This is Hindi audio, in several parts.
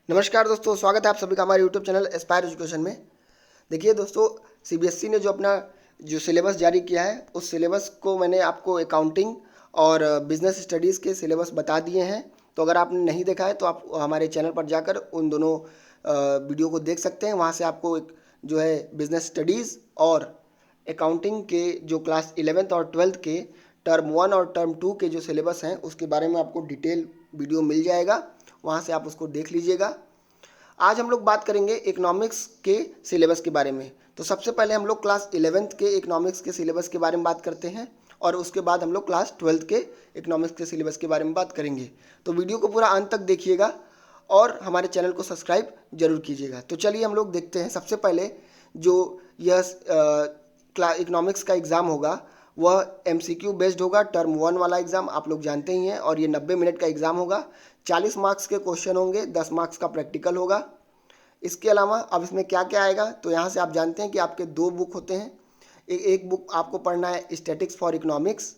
नमस्कार दोस्तों, स्वागत है आप सभी का हमारे यूट्यूब चैनल एस्पायर एजुकेशन में। देखिए दोस्तों, सीबीएसई ने जो अपना जो सिलेबस जारी किया है, उस सिलेबस को मैंने आपको अकाउंटिंग और बिजनेस स्टडीज़ के सिलेबस बता दिए हैं। तो अगर आपने नहीं देखा है तो आप हमारे चैनल पर जाकर उन दोनों वीडियो को देख सकते हैं। वहाँ से आपको एक जो है बिजनेस स्टडीज़ और अकाउंटिंग के जो क्लास 11th और 12th के टर्म 1 और टर्म 2 के जो सिलेबस हैं, उसके बारे में आपको डिटेल वीडियो मिल जाएगा। वहाँ से आप उसको देख लीजिएगा। आज हम लोग बात करेंगे इकोनॉमिक्स के सिलेबस के बारे में। तो सबसे पहले हम लोग क्लास 11th के इकोनॉमिक्स के सिलेबस के बारे में बात करते हैं और उसके बाद हम लोग क्लास 12th के इकोनॉमिक्स के सिलेबस के बारे में बात करेंगे। तो वीडियो को पूरा अंत तक देखिएगा और हमारे चैनल को सब्सक्राइब जरूर कीजिएगा। तो चलिए हम लोग देखते हैं। सबसे पहले जो यह इकोनॉमिक्स का एग्ज़ाम होगा वह एमसीक्यू बेस्ड होगा। टर्म 1 वाला एग्ज़ाम आप लोग जानते ही हैं और ये 90 मिनट का एग्ज़ाम होगा। 40 मार्क्स के क्वेश्चन होंगे, 10 मार्क्स का प्रैक्टिकल होगा। इसके अलावा अब इसमें क्या क्या आएगा, तो यहाँ से आप जानते हैं कि आपके दो बुक होते हैं। एक बुक आपको पढ़ना है स्टैटिक्स फॉर इकोनॉमिक्स,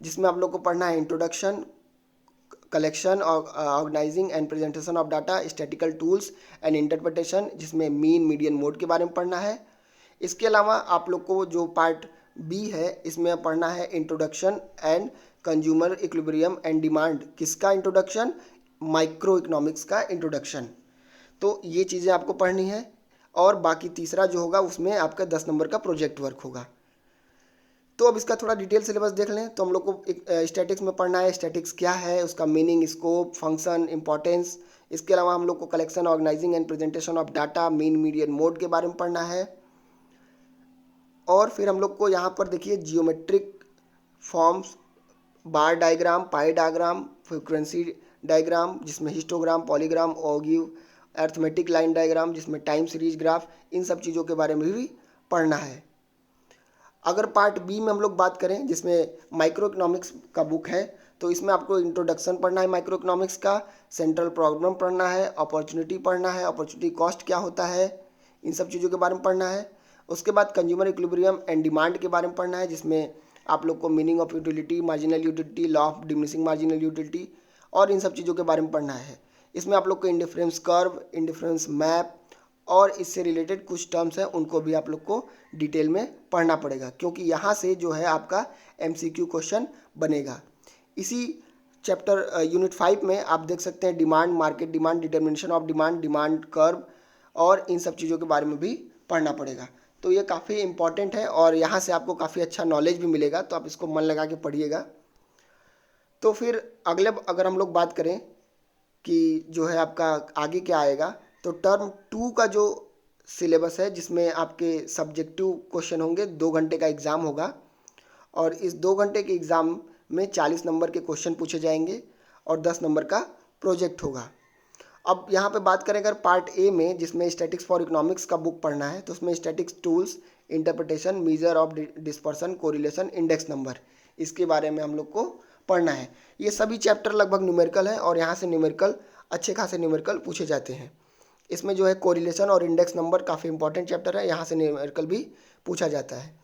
जिसमें आप लोग को पढ़ना है इंट्रोडक्शन, कलेक्शन और organising and presentation of data, statistical tools and interpretation, जिसमें मीन मीडियन मोड के बारे में पढ़ना है। इसके अलावा आप लोग को जो पार्ट बी है, इसमें पढ़ना है introduction and consumer equilibrium and demand. किसका इंट्रोडक्शन? माइक्रो इकोनॉमिक्स का इंट्रोडक्शन। तो ये चीज़ें आपको पढ़नी है। और बाकी तीसरा जो होगा उसमें आपका 10 नंबर का प्रोजेक्ट वर्क होगा। तो अब इसका थोड़ा डिटेल सिलेबस देख लें। तो हम लोग को एक स्टैटिक्स में पढ़ना है स्टैटिक्स क्या है, उसका मीनिंग, स्कोप, फंक्शन, इंपॉर्टेंस। इसके अलावा हम लोग को collection, organising and presentation of data, mean median mode के बारे में पढ़ना है। और फिर हम लोग को यहाँ पर देखिए geometric forms, bar diagram, pie diagram, frequency diagram जिसमें histogram, polygram, ogive, arithmetic line diagram जिसमें टाइम सीरीज ग्राफ, इन सब चीज़ों के बारे में भी पढ़ना है। अगर पार्ट बी में हम लोग बात करें जिसमें माइक्रो इकोनॉमिक्स का बुक है, तो इसमें आपको इंट्रोडक्शन पढ़ना है माइक्रो इकोनॉमिक्स का, सेंट्रल प्रॉब्लम पढ़ना है, अपॉर्चुनिटी पढ़ना है, अपॉर्चुनिटी कॉस्ट क्या होता है, इन सब चीज़ों के बारे में पढ़ना है। उसके बाद कंज्यूमर इक्विलिब्रियम एंड डिमांड के बारे में पढ़ना है, जिसमें आप लोग को meaning of utility, marginal utility, law of diminishing marginal utility और इन सब चीज़ों के बारे में पढ़ना है। इसमें आप लोग को इंडिफरेंस कर्व, इंडिफरेंस मैप और इससे रिलेटेड कुछ टर्म्स हैं, उनको भी आप लोग को डिटेल में पढ़ना पड़ेगा, क्योंकि यहाँ से जो है आपका एमसीक्यू क्वेश्चन बनेगा। इसी चैप्टर यूनिट 5 में आप देख सकते हैं demand, market demand, determination of demand, demand curve और इन सब चीज़ों के बारे में भी पढ़ना पड़ेगा। तो ये काफ़ी इंपॉर्टेंट है और यहाँ से आपको काफ़ी अच्छा नॉलेज भी मिलेगा, तो आप इसको मन लगा के पढ़िएगा। तो फिर अगले अगर हम लोग बात करें कि जो है आपका आगे क्या आएगा, तो टर्म 2 का जो सिलेबस है जिसमें आपके सब्जेक्टिव क्वेश्चन होंगे, 2 घंटे का एग्ज़ाम होगा और इस 2 घंटे के एग्ज़ाम में 40 नंबर के क्वेश्चन पूछे जाएंगे और 10 नंबर का प्रोजेक्ट होगा। अब यहाँ पे बात करें अगर पार्ट ए में जिसमें स्टैटिक्स फॉर इकोनॉमिक्स का बुक पढ़ना है, तो उसमें statics tools, interpretation, measure of dispersion, correlation, index number, इसके बारे में हम लोग को पढ़ना है। ये सभी चैप्टर लगभग न्यूमेरिकल है और यहाँ से न्यूमेरिकल, अच्छे खासे न्यूमेरिकल पूछे जाते हैं। इसमें जो है कोरिलेशन और इंडेक्स नंबर काफ़ी इंपॉर्टेंट चैप्टर है, यहाँ से न्यूमेरिकल भी पूछा जाता है।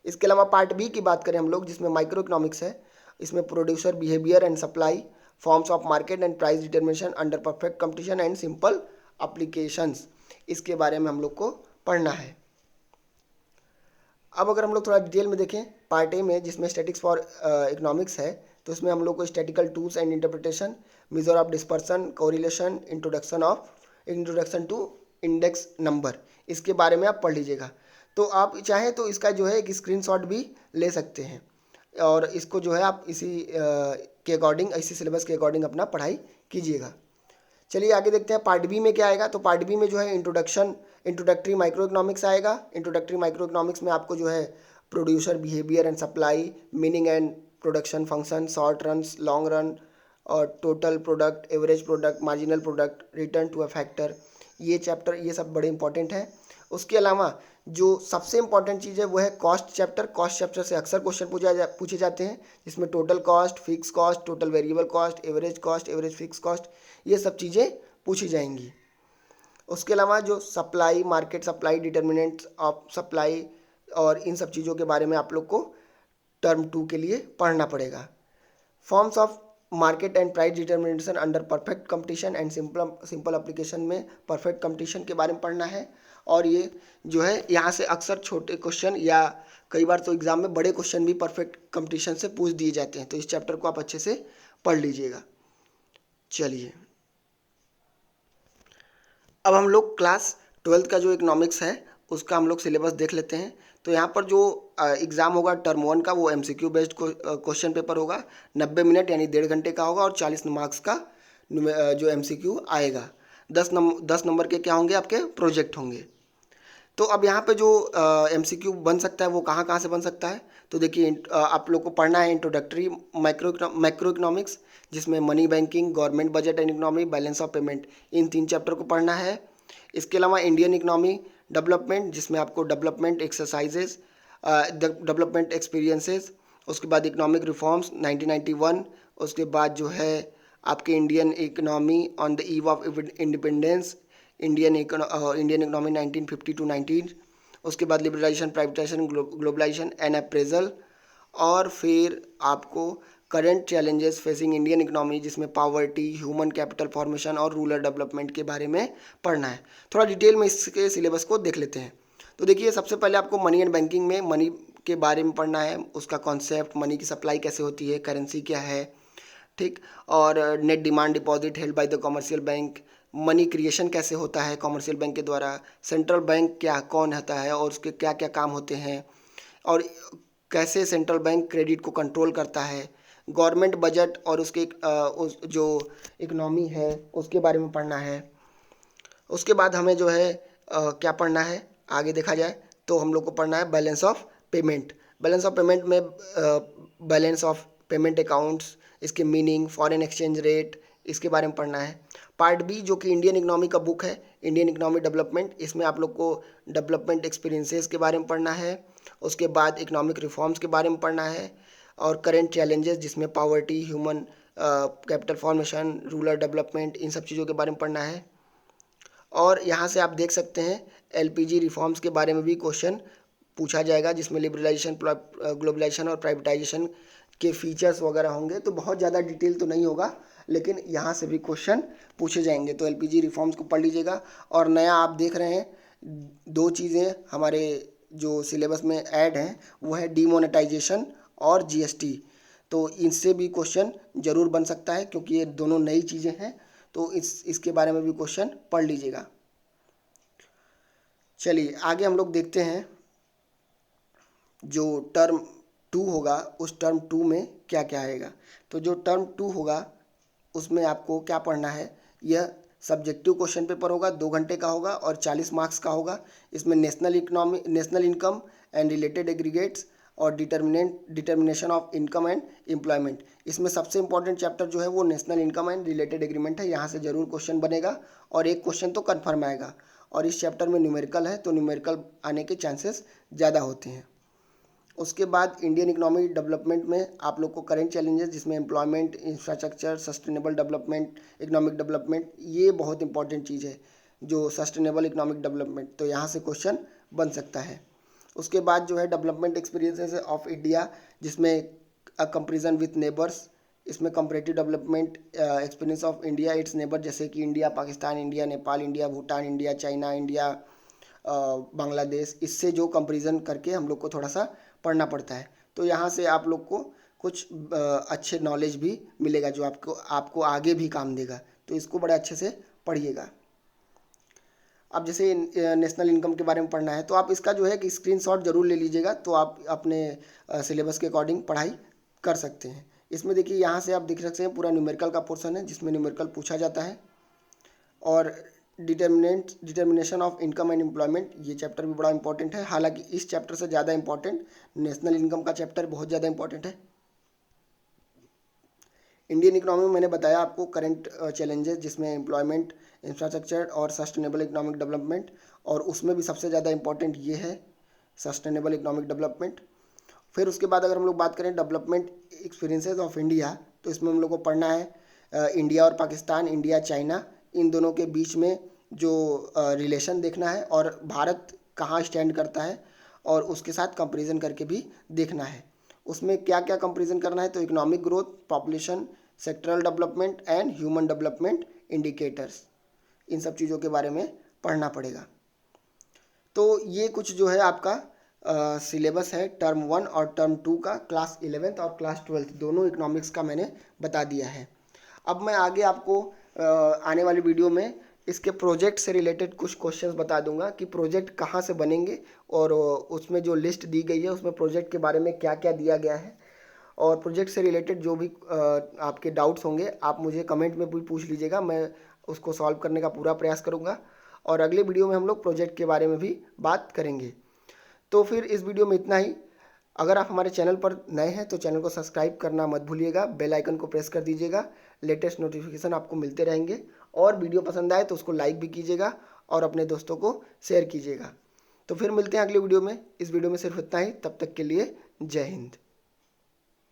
इसके अलावा पार्ट बी की बात करें हम लोग जिसमें माइक्रो इकोनॉमिक्स है, इसमें producer behaviour and supply, forms of market and price determination under perfect competition and simple applications, इसके बारे में हम लोग को पढ़ना है। अब अगर हम लोग थोड़ा डिटेल में देखें पार्ट ए में जिसमें स्टैटिक्स फॉर इकोनॉमिक्स है, तो इसमें हम लोग को statistical tools and interpretation, measure of dispersion, correlation, introduction to index number, इसके बारे में आप पढ़ लीजिएगा। तो आप चाहें तो इसका जो है एक स्क्रीनशॉट भी ले सकते हैं और इसको जो है आप इसी के अकॉर्डिंग, इसी सिलेबस के अकॉर्डिंग अपना पढ़ाई कीजिएगा। चलिए आगे देखते हैं पार्ट बी में क्या आएगा। तो पार्ट बी में जो है इंट्रोडक्टरी माइक्रो इकोनॉमिक्स आएगा। इंट्रोडक्टरी माइक्रो इकोनॉमिक्स में आपको जो है producer behaviour and supply, meaning and production function, short run, long run और total product, average product, marginal product, return to a factor, ये चैप्टर, ये सब बड़े इंपॉर्टेंट है। उसके अलावा जो सबसे इंपॉर्टेंट चीज़ है वो है कॉस्ट चैप्टर। कॉस्ट चैप्टर से अक्सर क्वेश्चन पूछे जाते हैं, जिसमें total cost, fix cost, total variable cost, average fix cost, ये सब चीज़ें पूछी जाएंगी। उसके अलावा जो supply, market supply, determinants of supply और इन सब चीज़ों के बारे में आप लोग को टर्म 2 के लिए पढ़ना पड़ेगा। Forms of market and price determination under perfect competition and simple application में परफेक्ट कंपटीशन के बारे में पढ़ना है। और ये जो है यहाँ से अक्सर छोटे क्वेश्चन या कई बार तो एग्जाम में बड़े क्वेश्चन भी परफेक्ट कंपटीशन से पूछ दिए जाते हैं, तो इस चैप्टर को आप अच्छे से पढ़ लीजिएगा। चलिए अब हम लोग क्लास 12th का जो इकोनॉमिक्स है उसका हम लोग सिलेबस देख लेते हैं। तो यहाँ पर जो एग्ज़ाम होगा टर्म 1 का वो MCQ बेस्ड क्वेश्चन पेपर होगा, 90 मिनट यानी 1.5 घंटे का होगा और 40 मार्क्स का जो MCQ आएगा। 10 नंबर के क्या होंगे, आपके प्रोजेक्ट होंगे। तो अब यहाँ पे जो MCQ बन सकता है वो कहाँ कहाँ से बन सकता है, तो देखिए आप लोग को पढ़ना है इंट्रोडक्टरी मैक्रो इकोनॉमिक्स, जिसमें money banking, government budget and economy, balance of payment, in 3 chapter को पढ़ना है। इसके अलावा इंडियन इकोनॉमी डेवलपमेंट, जिसमें आपको डेवलपमेंट एक्सरसाइजेज, डेवलपमेंट एक्सपीरियंसेस, उसके बाद इकोनॉमिक रिफॉर्म्स 1991, उसके बाद जो है आपके Indian economy on the eve of independence, Indian economy 1950 to 19, उसके बाद liberalisation, privatisation, globalisation and appraisal, और फिर आपको current challenges facing Indian economy, जिसमें पावर्टी, ह्यूमन कैपिटल फॉर्मेशन और रूरल डेवलपमेंट के बारे में पढ़ना है। थोड़ा डिटेल में इसके सिलेबस को देख लेते हैं। तो देखिए सबसे पहले आपको मनी एंड बैंकिंग में मनी के बारे में पढ़ना है, उसका कॉन्सेप्ट, मनी की सप्लाई कैसे होती है, करेंसी क्या है, ठीक, और net demand deposit held by the commercial bank, money creation कैसे होता है कॉमर्शियल बैंक के द्वारा, सेंट्रल बैंक क्या कौन होता है और उसके क्या क्या काम होते हैं, और कैसे सेंट्रल बैंक क्रेडिट को कंट्रोल करता है, गवर्नमेंट बजट और उसके उस जो इकोनॉमी है उसके बारे में पढ़ना है। उसके बाद हमें जो है क्या पढ़ना है आगे देखा जाए तो हम लोग को पढ़ना है balance of payment. Balance of payment में बैलेंस ऑफ पेमेंट अकाउंट्स, इसके मीनिंग, फॉरेन एक्सचेंज रेट, इसके बारे में पढ़ना है। पार्ट बी जो कि इंडियन इकोनॉमी का बुक है, इंडियन इकोनॉमी डेवलपमेंट, इसमें आप लोग को डेवलपमेंट एक्सपीरियंसेस के बारे में पढ़ना है। उसके बाद इकोनॉमिक रिफॉर्म्स के बारे में पढ़ना है और करेंट चैलेंजेस, जिसमें poverty, human capital formation, rural development, इन सब चीज़ों के बारे में पढ़ना है। और यहाँ से आप देख सकते हैं LPG रिफॉर्म्स के बारे में भी क्वेश्चन पूछा जाएगा, जिसमें लिबरलाइजेशन, ग्लोबलाइजेशन और प्राइवेटाइजेशन के फीचर्स वगैरह होंगे। तो बहुत ज़्यादा डिटेल तो नहीं होगा, लेकिन यहाँ से भी क्वेश्चन पूछे जाएंगे। तो LPG रिफॉर्म्स को पढ़ लीजिएगा। और नया आप देख रहे हैं 2 चीज़ें हमारे जो सिलेबस में ऐड हैं, वो है डीमोनेटाइजेशन और GST। तो इनसे भी क्वेश्चन ज़रूर बन सकता है, क्योंकि ये दोनों नई चीज़ें हैं। तो इसके बारे में भी क्वेश्चन पढ़ लीजिएगा। चलिए आगे हम लोग देखते हैं जो टर्म 2 होगा उस टर्म 2 में क्या क्या आएगा। तो जो टर्म 2 होगा उसमें आपको क्या पढ़ना है, यह सब्जेक्टिव क्वेश्चन पेपर होगा, 2 घंटे का होगा और 40 मार्क्स का होगा। इसमें national income and related aggregates और determination of income and employment. इसमें सबसे इंपॉर्टेंट चैप्टर जो है वो national income and related agreement है। यहाँ से ज़रूर क्वेश्चन बनेगा और एक क्वेश्चन तो कन्फर्म आएगा। और इस चैप्टर में न्यूमेरिकल है, तो न्यूमेरिकल आने के चांसेस ज़्यादा होते हैं। उसके बाद इंडियन इकोनॉमी डेवलपमेंट में आप लोग को करेंट चैलेंजेस, जिसमें employment, infrastructure, sustainable development, economic development, ये बहुत इंपॉर्टेंट चीज़ है जो सस्टेनेबल इकोनॉमिक डेवलपमेंट। तो यहाँ से क्वेश्चन बन सकता है। उसके बाद जो है डेवलपमेंट एक्सपीरियंसेस ऑफ इंडिया, जिसमें अ कंपेरिजन विथ नेबर्स, इसमें comparative development experience of India it's neighbour, जैसे कि India Pakistan, India Nepal, India Bhutan, India China, India Bangladesh, इससे जो कंपैरिजन करके हम लोग को थोड़ा सा पढ़ना पड़ता है। तो यहाँ से आप लोग को कुछ अच्छे नॉलेज भी मिलेगा जो आपको आगे भी काम देगा। तो इसको बड़े अच्छे से पढ़िएगा। अब जैसे नेशनल इनकम के बारे में पढ़ना है तो आप इसका जो है कि स्क्रीनशॉट जरूर ले लीजिएगा, तो आप अपने सिलेबस के अकॉर्डिंग पढ़ाई कर सकते हैं। इसमें देखिए यहाँ से आप देख सकते हैं पूरा न्यूमेरिकल का पोर्शन है, जिसमें न्यूमेरिकल पूछा जाता है। और determination of income and employment, ये चैप्टर भी बड़ा इंपॉर्टेंट है। हालांकि इस चैप्टर से ज़्यादा इंपॉर्टेंट नेशनल इनकम का चैप्टर बहुत ज़्यादा इंपॉर्टेंट है। इंडियन इकोनॉमी में मैंने बताया आपको करंट चैलेंजेस, जिसमें एम्प्लॉयमेंट, इंफ्रास्ट्रक्चर और सस्टेनेबल इकोनॉमिक डेवलपमेंट, और उसमें भी सबसे ज़्यादा इंपॉर्टेंट ये है सस्टेनेबल इकोनॉमिक डेवलपमेंट। फिर उसके बाद अगर हम लोग बात करें डेवलपमेंट एक्सपीरियंसेस ऑफ इंडिया, तो इसमें हम लोग को पढ़ना है इंडिया और पाकिस्तान, इंडिया चाइना, इन दोनों के बीच में जो रिलेशन देखना है और भारत कहाँ स्टैंड करता है और उसके साथ कंपैरिजन करके भी देखना है। उसमें क्या क्या कंपैरिजन करना है, तो economic growth, population, sectoral development and human development indicators, इन सब चीज़ों के बारे में पढ़ना पड़ेगा। तो ये कुछ जो है आपका सिलेबस है टर्म 1 और टर्म 2 का, क्लास 11th और क्लास 12th दोनों इकोनॉमिक्स का मैंने बता दिया है। अब मैं आगे आपको आने वाली वीडियो में इसके प्रोजेक्ट से रिलेटेड कुछ क्वेश्चंस बता दूंगा कि प्रोजेक्ट कहाँ से बनेंगे, और उसमें जो लिस्ट दी गई है उसमें प्रोजेक्ट के बारे में क्या क्या दिया गया है, और प्रोजेक्ट से रिलेटेड जो भी आपके डाउट्स होंगे आप मुझे कमेंट में भी पूछ लीजिएगा, मैं उसको सॉल्व करने का पूरा प्रयास करूँगा। और अगले वीडियो में हम लोग प्रोजेक्ट के बारे में भी बात करेंगे। तो फिर इस वीडियो में इतना ही। अगर आप हमारे चैनल पर नए हैं तो चैनल को सब्सक्राइब करना मत भूलिएगा, बेल आइकन को प्रेस कर दीजिएगा, लेटेस्ट नोटिफिकेशन आपको मिलते रहेंगे। और वीडियो पसंद आए तो उसको लाइक भी कीजिएगा और अपने दोस्तों को शेयर कीजिएगा। तो फिर मिलते हैं अगले वीडियो में। इस वीडियो में सिर्फ इतना ही, तब तक के लिए जय हिंद।